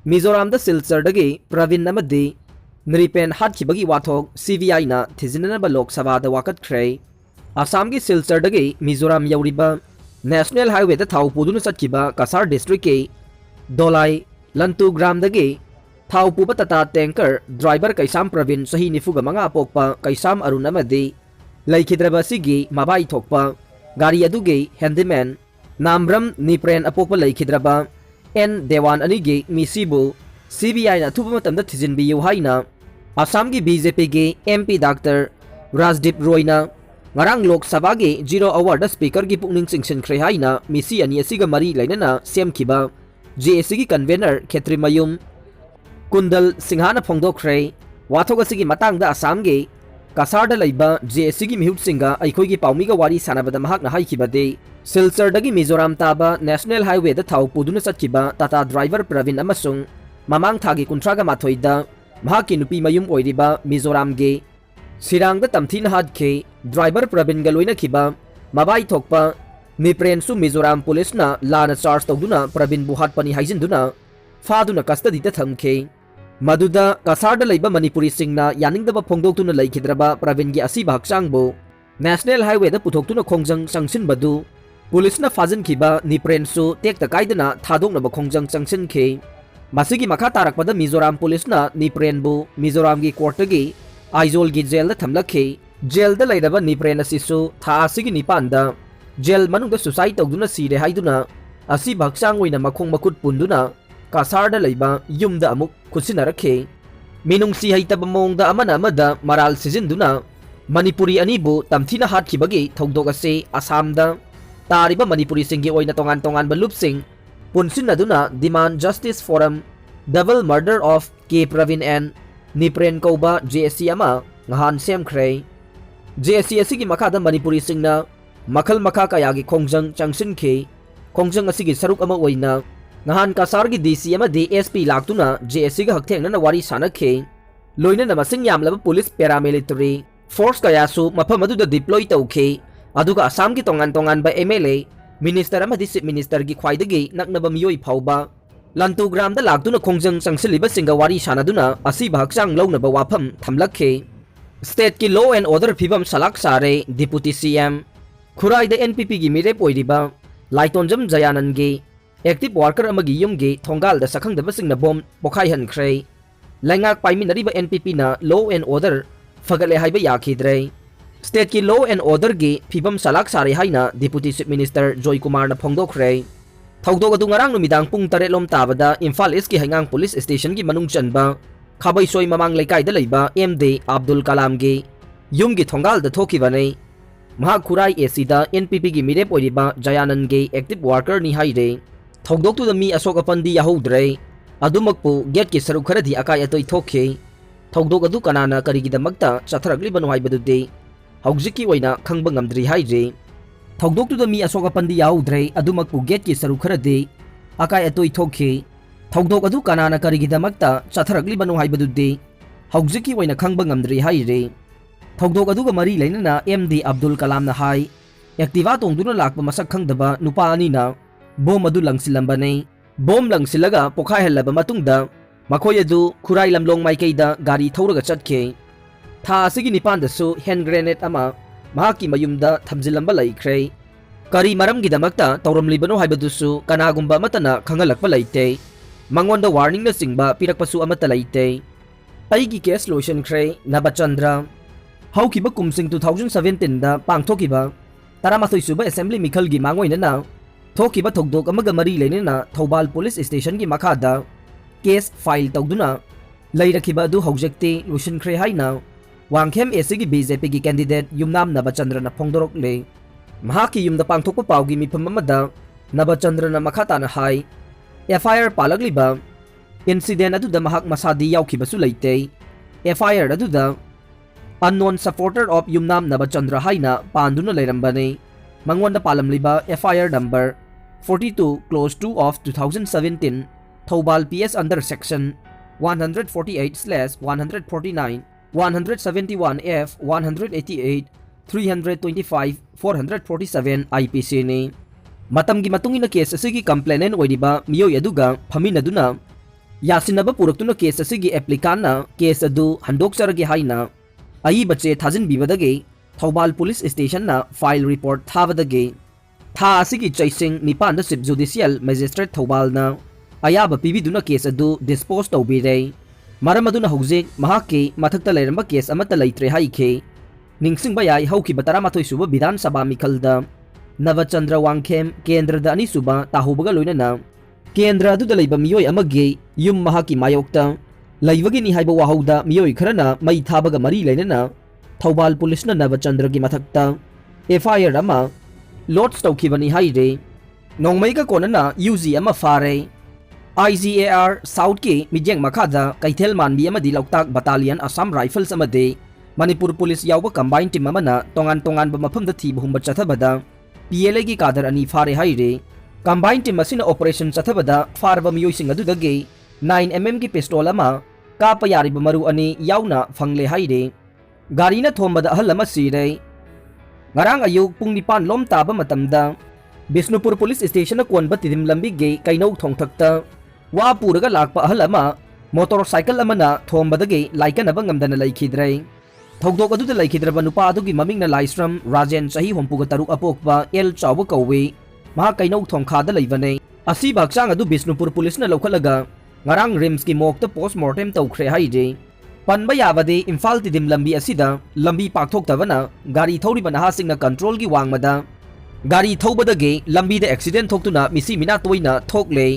Mizoram da Silchardagi Pravin Namadi Nripen Hatkibagi Wathok CVI na Thizinaba Lok Sabha da Wakat Kray Assam gi Silchardagi Mizoram Yauriba National Highway da Thau Puduna Satkiba Kasar District ke Dolai Lantu Gram dagi Thau Puba Tata Tanker Driver Kaisam Pravin Sahi Nifuga Manga Pokpa Kaisam Arunamadi Laikhidraba Sigi Mabai Thokpa Gari Adugi Handyman Namram Nipren Apokpa Laikhidraba N Dewan Anigi Misibu CBI na thupa matamda thizinbiyu haina Assam gi BJP gi MP Dr. Rajdip Roy na ngarang Lok Sabha gi 0 hour da speaker gi pukning singsin khre haina misi ani asiga mari lainana semkhiba JAC gi convener Khetri Mayum Kundal Singhana Phongdok khre wathok asigi matang da Assam gi Kasar da laiba JAC gi mihut singa aikhoi gi paumi ga wari sanabada mahak na haikibade Silchar dagi Mizoram taba National Highway da Thau Puduna Satkiba Tata driver Pravin amasung Mamang Thagi Kuntraga Mathoida Mahaki Nupi Mayum Oiriba Mizoram ge Sirang da Tamthin Had ke driver Pravin Galoina Kiba Mabai Thokpa Nipren su Mizoram Police na Lana charge tawduna Pravin Buhat Pani Haijinduna Faduna custody da thamke Maduda Kasar da laiba Manipuri Singna yaningdaba phongdoktuna laikhidraba Pravin gi asiba hakchangbo National Highway da puthoktu khongjang sangsin badu Police na fazin kiba Nipren su tek ta kaidana thadok na khongjang sangsin ke Masigi makha tarak pada Mizoram Police na Nipren bu Mizoram gi court gi Aizol gi jail da thamlakhe jail da laidaba Nipren asisu tha asigi nipanda jail manung da suicide tawduna sire haiduna asi baksang oina makhong makut punduna Kasar da laiba yum da amuk khusinarakhe minung si haitaba mong da amana amada maral sizinduna Manipuri anibu tamthina hatkibagi thongdok ase Assam da Tariba Manipuri singi oina tongan balupsing punsin aduna demand justice forum double murder of K Pravin and Nipren Koba JSC ama ngahan semkhre JSC asigi makada Manipuri singna makhal makha kayagi khongjang changsin khe khongjang asigi saruk ama oina ngahan Kasar gi DC ama DSP laktuna JSC ga haktheng na wari sanakhe loina na masing yamlaba police paramilitary force kaya su mafam adu da deploy tawkhe aduga Assam gi tongan ba MLA Minister amadi Chief Minister gi khwaidagi naknaba miyoi phauba Lantu Gram da laktuna khongjang changsiliba singa wari sanaduna asiba hakchang launaba wafam thamlakhe State ki law and order Fibam Salak Sare Deputy CM Khurai da NPP gi mirep oiriba Laitonjam Jayanan gi active worker amagi yum gi thongal da sakhangdaba singna bom pokhai hankhre Laingak paiminariba NPP na law and order fagale haiba yakhidre State ki law and order gi Fibam Salak Sare haina Deputy Chief Minister Joy Kumar na phongdokre thogdok adu ngarang numidang pung 8 lom tabada Imphal East ki hangang police station gi manung chanba khabai soi mamang laikai da leiba MD Abdul Kalam gi yum gi thongal da thokibane maha khurai AC da NPP gi mirep oiriba Jayanan gi active worker ni haire thogdok tu da mi asok apandi yahodre adumakpu get ki saru kharadi akai atoi thokhe thogdok adu kanana karigi damakta chatharagli banu haibadudi Haujiki oina khangba ngamdri haire thogdok tu da mi asoka pandi yaudre adumakpu get ki saru kharade akai atoi thokhe thogdok adu kanana karigi damakta chatharagli banu haibadudi haujiki oina khangba ngamdri haire thogdok adu ga mari lainana MD Abdul Kalam na hai activa tongduna lakpa masak khangdaba nupa ani na bom adu langsilambane bom langsilaga pokhai halaba matungda makhoi adu khurai lamlong maikeida gari thoraga chatke Tha asigi nipan dasu hand grenade ama mahaki mayumda thamjilamba laikhre kari maram gidamakta tawramlibano haibadusu kanagumba matana khangalakpa laite mangonda warning na singba pirakpasu amata laite aigi case lotion khre Nabachandra haukiba kumsing 2017 da pangthokiba taramatoi suba assembly mikhal gi mangoina na thokiba thogdok amaga mari leinena Thobal police station gi makhada case file tawduna lairakhiba adu hojekte lotion khre haina Wangkhem esigi BJP gi candidate Yumnam Nabachandra na phongdorok le mahaki yumda pangthokpa pawgi mifam amada Nabachandra na makhata na hai FIR palagliba incident adu da mahak masadi yaukhibasu leite FIR adu da unknown supporter of Yumnam Nabachandra haina panduna leirambane mangwanda palamliba FIR number 42 close 2 of 2017 Thobal PS under section 148/149 171F 188 325 447 IPC ni matamgi matungina case asigi complainant oiriba miyoi aduga phaminaduna यासिनबा पुरक्तुना case असिगी एप्लिकांना case अदु हंदोक्चरगे हाइना अयिबा चे थाजिनबिबदगे थौबाल पुलिस स्टेशनना फाइल रिपोर्ट थाबदगे था असिगी चैसिंग निपान चिफ जुडिशियल मजिस्ट्रेट थौबालना अयाबा पिबिदुना केस अदु डिस्पोज तौबिरे मरम अदुना हौजिक महाके मथक्ता लेरंबा केस अमता लैत्रे हाइखे निंगसिंगबा याय हौखिबा 13 सुबा विधान सभा मिखलदा नवचंद्र वांगखेम केंद्रदा अनी सुबा ताहुबगा लोइनना केंद्र अदुदा लैबा मियोय अमगे युम महाकी मायोक्ता लैबगिनी हाइबा वाहौदा मियोय खरना मई थाबगा मरी लैनना थौबाल पुलिसना नवचंद्रगी मथक्ता एफआईआर अमा लॉड्ज तौखिबनी हाइरे नोंगमैगा कोनना यूजी अमा फारे IGAR साउथ के मिजेंग मखादा कैथेल मानबी अमदी लौक्ताक बटालियन असम राइफल्स अमदे मणिपुर पुलिस यावबा कंबाइन टीम अमना तोंगान तोंगान मफमदा थीब हुंबा चथबदा PLA की कादर अनी फारे हाइरे कंबाइन टीम असिना ऑपरेशन चथबदा फारबा मियोइसिंग अदुदगे 9mm की पिस्तौल अमा कापा यारिबा मरु अनी यावना फंगले हाइरे गारीना थोंबदा अहल अमा सिरे ngarang ayuk pung nipan lom taba matamda Bisnupur Police Station कोनबा तिदिम लंबी गे कैनौ थोंगथक्ता वा पुरगा लाकपा अहल अमा मोटरसाइकल अमना थोंबदगे लाइकनबा ngamdana लैखिद्रै थौदोक अदुदा लैखिद्रबा नुपा अदुगी ममिंगना लाइस्रम राजेन चही होंपुगा तरुक अपोकबा एल चावबा कौवे महा कैनौ थोंखादा लैबने असि बाक्सांग अदु बिष्णुपुर पुलिसना लौखलगा ngarang rims की मोक्ता पोस्टमार्टम तौख्रे हाइजे पनबा याबदे इम्फाल तिदिम लंबी असिदा लंबी पाकथोक्तबना गाड़ी थौरिबा नहासिंगना कंट्रोल की वांगमदा गाड़ी थौबदगे लंबीदा एक्सीडेंट थोक्तुना मिसी मिना तोइना थोकले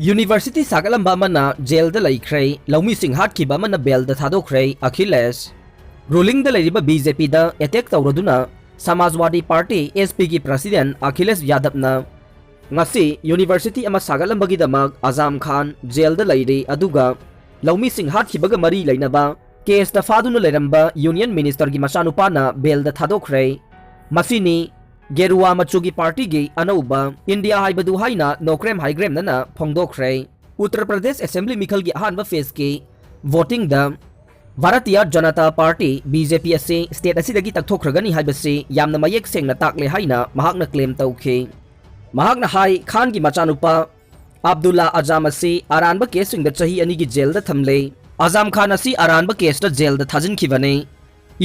यूनिवर्सिटी सागलंबा मना जेलदा लैख्रे लौमी सिंह हाटखिबा मना बेलदा थादोख्रे अखिलेश रूलिंग द लैरिबा बीजेपी दा अटैक तौरदुना समाजवादी पार्टी एसपी की प्रेसिडेंट अखिलेश यादवना ngasi यूनिवर्सिटी अमा सागलंबगिदमक आजम खान जेलदा लैरे अदुगा लौमी सिंह हाटखिबगा मरी लैनबा केस तफादुना लेरंबा यूनियन मिनिस्टर की मचानुपाना बेलदा थादोख्रे मसिनी गेरुआ मचुगी पार्टी गे अनौबा इंडिया हाइबदु हाइना नोक्रेम हाइग्रेम नना फोंगदोख्रे उत्तर प्रदेश असेंबली मिखल की अहानबा फेस के voting the Bharatiya Janata party BJP असे स्टेट असिदगी तकथोख्रगनी हाइबसे यामना मयेक सेंगना ताकले हाइना महाकना क्लेम तौखे महाकना हाई खान की मचानुपा अब्दुल्ला आजम असे अरानबा केसिंग द चही अनि की जेल द थमले आजम खान असी अरानबा केस द जेल द थाजिनखिबने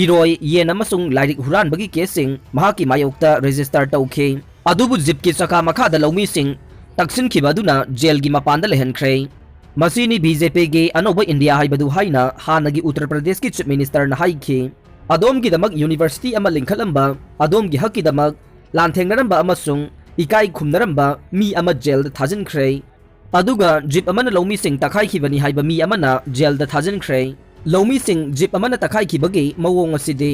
इरोय येन अमसुंग लाइरिक हुरानबगी केसिंग महाकी मायोक्ता रजिस्टर तौखे अदुबु जिप की चका मखादा लौमी सिंह तक्सिनखिबदुना जेल की मपानद लेहनख्रे मसीनी बीजेपी गे अनोबा इंडिया हाइबदु हाइना हानगी उत्तर प्रदेश की चीफ मिनिस्टर न हाइखे अदोम की दमक यूनिवर्सिटी अमा लिंखलंबा अदोम की हक की दमक लांथेंगनरंबा अमसुंग इकाई खुमनरंबा मी अमा जेल द थाजिनख्रे अदुगा जिप अमना लौमी सिंह तखाइखिबनी हाइबा मी अमना जेल द थाजिनख्रे लौमी सिंह जिप अमना तखाइखिबगे मवोंग असिदे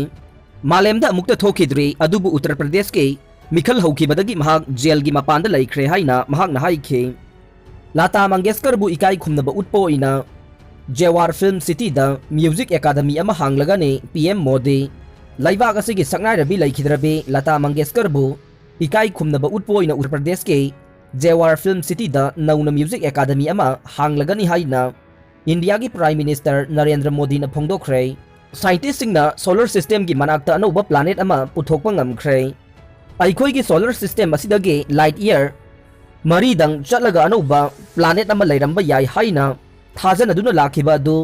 मालेमदा अमुक्ता थोखिद्रे अदुबु उत्तर प्रदेश के मिखल हौखिबदगी महाक जेल की मपानद लैख्रे हाइना महाकना हाइखे लता मंगेशकर बु इकाई खुमनबा उत्पोइना जेवार फिल्म सिटी द म्यूजिक एकेडमी अमा हांगलगाने पीएम मोदी लैबाग असिगी सकनाइरबी लैखिद्रबे लता मंगेशकर बु इकाई खुमनबा उत्पोइना उत्तर प्रदेश के जेवार फिल्म सिटी द नौना म्यूजिक एकेडमी अमा हांगलगानी हाइना इंडिया की प्राइम मिनिस्टर नरेंद्र मोदी न फोंदोख्रे साइंटिस्ट सिंगना सोलर सिस्टम की मनाक्ता अनौबा प्लानेट अमा पुथोकपा ngamkhre अइखोई की सोलर सिस्टम असिदगे लाइट ईयर मरीदंग चलगा अनौबा प्लानेट अमा लैरंबा याय हाइना थाजनदुना लाखिबा दु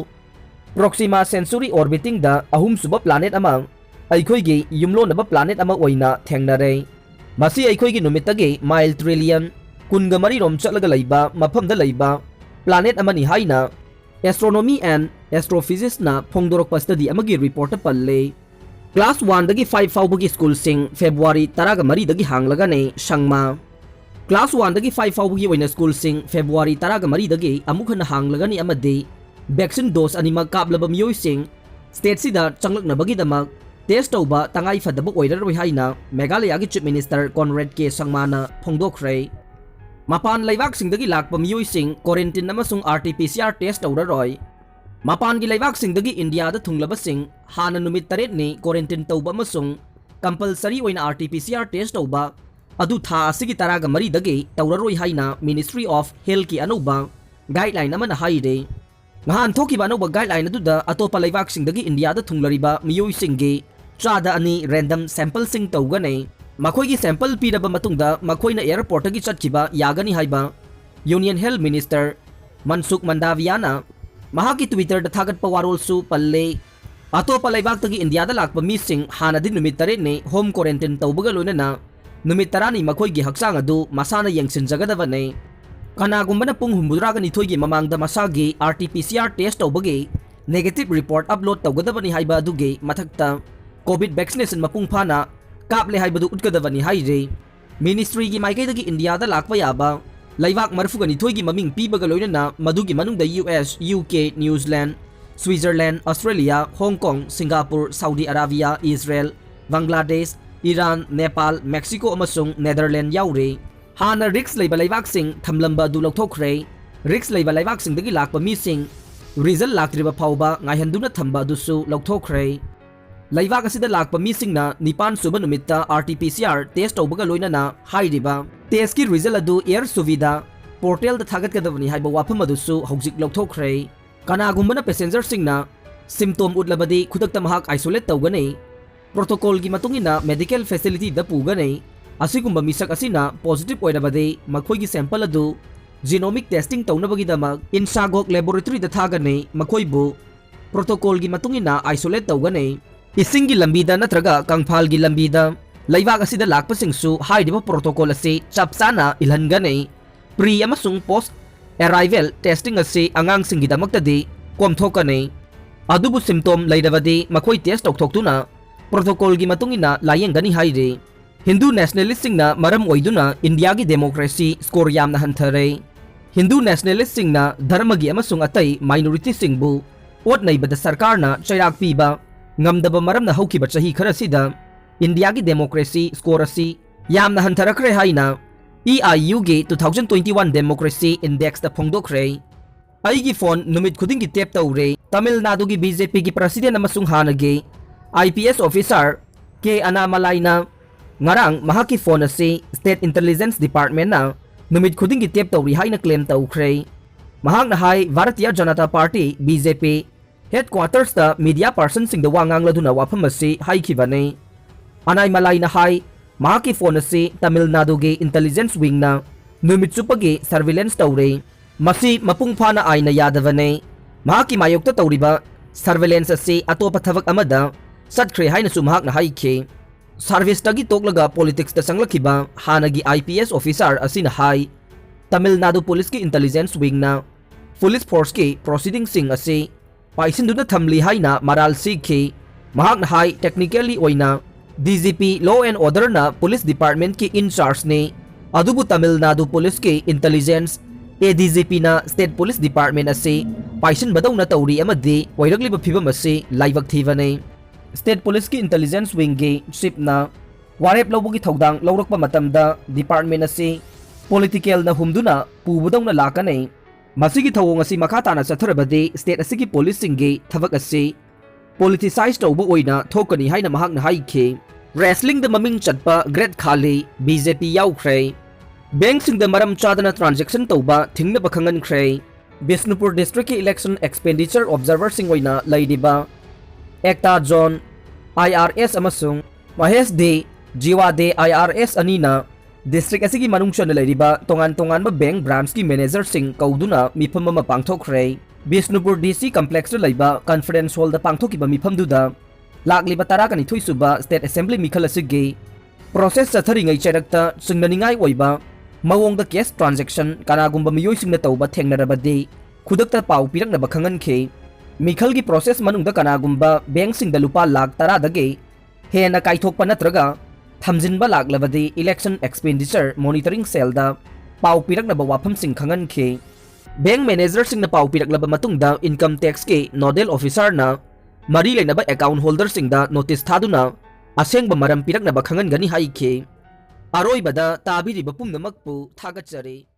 प्रोक्सिमा सेंचुरी ऑर्बिटिंग द अहुमसुबा प्लानेट अमा अइखोई की युमलोनबा प्लानेट अमा ओइना थेंगनरे मसी अइखोई की नुमितगे माइल ट्रिलियन कुनगा मरी रोम चलगा लैबा मफमदा लैबा प्लानेट अमानी हाइना एस्ट्रोनॉमी एंड एस्ट्रोफिजिक्स ना फोंगदोरक स्टडी अमगी रिपोर्ट पल्ले क्लास 1 दगी 5 फाउबगी स्कूल सिंग फेब्रुआरी 13 दगी हांगलगाने संगमा क्लास 1 दगी 5 फाउबगी ओइना स्कूल सिंग फेब्रुआरी 13 दगी अमुखन हांगलगाने अमदे वैक्सीन डोज अनिमा काबलब मियोइ सिंग स्टेट सिदा चंगलकनबगी दमक टेस्ट तौबा तंगाई फदब ओइररोइ हाइना मेघालय की चीफ मिनिस्टर कॉनरेड के संगमाना फोंगदोख्रे मपान लैबाक सिंगदगी लाकपा मियोइ सिंग क्वारंटाइन अमसुंग RT-PCR टेस्ट तौररोय मपान की लैबाक सिंगदगी इंडिया द थुंगलब सिंग हाना नुमित 8 ने क्वारंटाइन तौबा अमसुंग कंपलसरी ओइना RT-PCR टेस्ट तौबा अदु था असिगी 13 दगे तौररोइ हाइना मिनिस्ट्री ऑफ हेल्थ की अनौबा गाइडलाइन अमना हाइरे नहान थोकिबा अनौबा गाइडलाइन अदुदा अतोपा लैबाक सिंगदगी इंडिया द थुंगलरिबा मियोइ सिंगे चादा अनि रैंडम सैंपल सिंग तौगने मखोई सैंपल पीरब मतुंगदा मखोइना एयरपोर्ट की चटखिबा यागनी हाइबा union health minister Mansuk Mandaviana mahaki Twitter da thagat pa warolsu palle atopa laibak India da lakpa mising hana din numit tare ne home quarantine tawbaga loinana numit tarani makhoi haksang adu masana yengsinjagadaba ne kanagumba pung humbudraga nithoi mamangda masagi RT-PCR test tawbagi negative report upload tawgadaba ni haiba aduge mathakta COVID vaccination mapung phana kaple haibadu utgadaba ni haire ministry gi maikaidagi India da lakpa yaba laibak marfuga nithoi maming pibaga loinana madugi manungda US, UK, New Zealand, Switzerland, Australia, Hong Kong, Singapore, Saudi Arabia, Israel, Bangladesh, Iran, Nepal, Mexico amasung Netherlands yaure hana risk leiba laibaksing thamlamba du lokthokre risk leiba laibaksing dagi lakpa mising result laktriba phauba ngaihanduna thamba dusu lokthokre laibak asida lakpa mising na nipan suba numitta RT-PCR test tawbaga loinana hairiba test ki result adu air suvida portal da thagat kadabani haiba wafam adusu hojik lokthokre kanagumba passenger singna symptom utlabadi khudakta mahak isolate tawgani protocol gi matungina medical facility da pugani asigumba misak asina positive oirabadi makhoi gi sample adu genomic testing tawnabagi damak insagok laboratory da thagani makhoi bu protocol gi matungina isolate tawgani ising gi lambida natraga kangphal gi lambida laibak asida lakpa singsu haidiba protocol ase chapsana ilhangani pre amasung post arrival testing ase angang singgidamakta komthokani adubu symptom laidabadi makhoi test tokthokuna protocol gi matungina layengani haire Hindu nationalist singna maram oiduna India gi democracy score yamna hanthare Hindu nationalist singna dharma gi amasung atai minority singbu ot naibada sarkarna chairak piba ngamdaba maramna haukiba chahi kharasida India gi democracy score asi yamna hantharakre haina EIU gi 2021 democracy index da phongdokre aigi phone numit khuding gi tap taure Tamil Nadu gi BJP gi president amasung hanage IPS officer K Anamalaina ngarang mahaki phone ase State Intelligence Department na numit khuding gi tap tauri haina claim taukre mahak na hai Bharatiya Janata Party BJP headquarters ta media person sing da wangang laduna wafam ase haikibane anai malai na hai mahaki phone ase Tamil Nadu ge intelligence wing na numit supagi surveillance taure masi mapung phana aina yadavane mahaki mayokta tauriba surveillance ase atopa thavak amada satkhre haina sumhak na haikhe service tagi toklaga politics ta sanglakiba hanagi IPS officer asina hai Tamil Nadu police ki intelligence wing na police force ki proceeding sing ase paisinduna thamli haina maral sikhe mahak na hai technically oina DGP law and order na police department ki in charge ne adubu Tamil Nadu police ki intelligence ADGP na state police department ase paisin badaw na tauri amadi wairagliba phibam ase laibak thivane State Police ki intelligence wing gi chief na warep lawbugi thodang lawrakpa matamda department ase political na humduna pubudong na lakane masigi thawong asi makata na satharabade state asigi police singi thavak ase politicized tawbu oina thokani haina mahak na haikhe wrestling da maming chatpa grade khali BJP yaukhre bank sing da maram chadana transaction tawba thingna bakhangan khre Bisnupur district ki election expenditure observer sing oina laidiba Ekta John IRS amasung Mahesh De Jiwa De IRS anina district asigi manungshan na lairiba tongan-tongan ba bank branch ki manager sing kauduna mifam ma pangthokre Bisnupur DC complex la laiba conference hall da pangthokiba mifam duda lakliba tara kani thoisuba state assembly mikhal asigi process chathari ngai cherakta singnaningai oiba mawong da cash transaction kanagumba miyoi singna tawba thengnarabadi khudakta pau pirakna ba khangan khe Mikhal gi process manungda kanagumba bank sing da lupa lakh tara dage hena kaithokpa natraga thamjinba laklabadi election expenditure monitoring cell da pau pirakna ba wafam sing khangan khe bank manager sing na pau piraklaba matungda income tax ke nodal officer na mari leina ba account holder sing da notice thaduna asengba maram pirakna ba khangan gani haikhe aroi bada tabiri ba pumnamakpu thagatjare